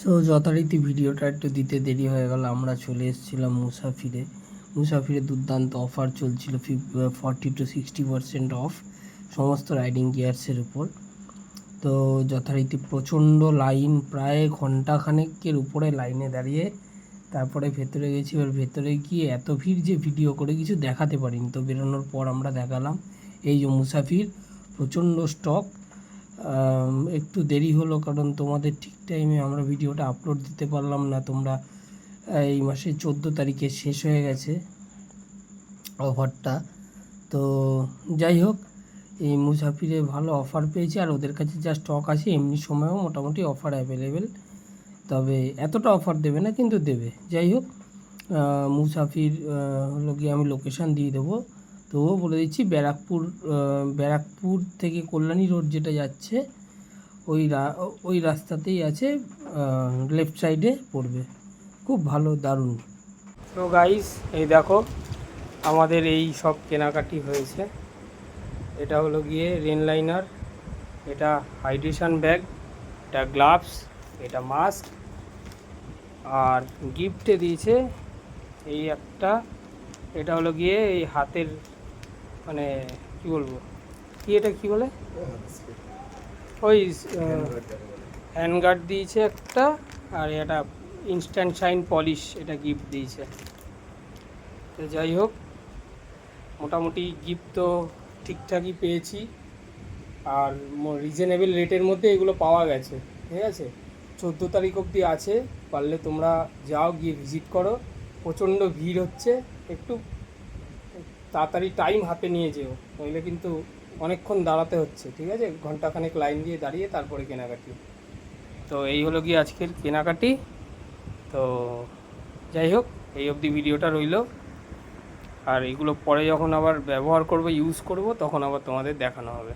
তো যথারীতি ভিডিওটা একটু দিতে দেরি হয়ে গেল। আমরা চলে এসেছিলাম মুসাফিরে দুর্দান্ত অফার চলছিল, 40 to 60% অফ সমস্ত রাইডিং গিয়ার্সের উপর। তো যথারীতি প্রচণ্ড লাইন, প্রায় ঘন্টাখানেকের উপরে লাইনে দাঁড়িয়ে তারপরে ভেতরে গেছি। এবার ভেতরে গিয়ে এত ভিড় যে ভিডিও করে কিছু দেখাতে পারিনি। তো বেরোনোর পর আমরা দেখালাম এই যে মুসাফির, প্রচণ্ড স্টক। একটু দেরি হলো কারণ তোমাদের ঠিক টাইমে আমরা ভিডিওটা আপলোড দিতে পারলাম না। তোমরা এই মাসের 14 তারিখে শেষ হয়ে গেছে অফারটা। তো যাই হোক, এই মুসাফিরে ভালো অফার পেয়েছি, আর ওদের কাছে যা স্টক আছে এমনি সময়েও মোটামুটি অফার অ্যাভেলেবেল। তবে এতটা অফার দেবে না, কিন্তু দেবে। যাই হোক, মুসাফির হলো গিয়ে আমি লোকেশান দিয়ে দেবো, তবুও বলে দিচ্ছি ব্যারাকপুর থেকে কল্যাণী রোড যেটা যাচ্ছে ওই রাস্তাতেই আছে, লেফট সাইডে পড়বে। খুব ভালো, দারুণ। তো গাইস, এই দেখো আমাদের এই সব কেনাকাটি হয়েছে। এটা হলো গিয়ে রেন লাইনার, এটা হাইড্রেশন ব্যাগ, এটা গ্লাভস, এটা মাস্ক, আর গিফটে দিয়েছে এই একটা, এটা হলো গিয়ে এই হাতের মানে কি বলবো, এটা কি বলে, ওই হ্যান্ড গার্ড দিয়েছে একটা, আর এটা ইনস্ট্যান্ট শাইন পলিশ, এটা গিফট দিয়েছে। তো যাই হোক, মোটামুটি গিফট তো ঠিকঠাকই পেয়েছি, আর রিজনেবল রেটের মধ্যে এগুলো পাওয়া গেছে। ঠিক আছে, 14 তারিখ অবধি আছে, পারলে তোমরা যাও, গিয়ে ভিজিট করো। প্রচণ্ড ভিড় হচ্ছে, একটু তাড়াতাড়ি টাইম হাতে নিয়ে যেও, নইলে কিন্তু অনেকক্ষণ দাঁড়াতে হচ্ছে। ঠিক আছে, ঘন্টাখানেক লাইন দিয়ে দাঁড়িয়ে তারপরে কেনাকাটি। তো এই হলো গিয়ে আজকের কেনাকাটি। তো যাই হোক, এই অবধি ভিডিওটা রইলো, আর এগুলো পরে যখন আবার ব্যবহার করবো, ইউজ করব, তখন আবার তোমাদের দেখানো হবে।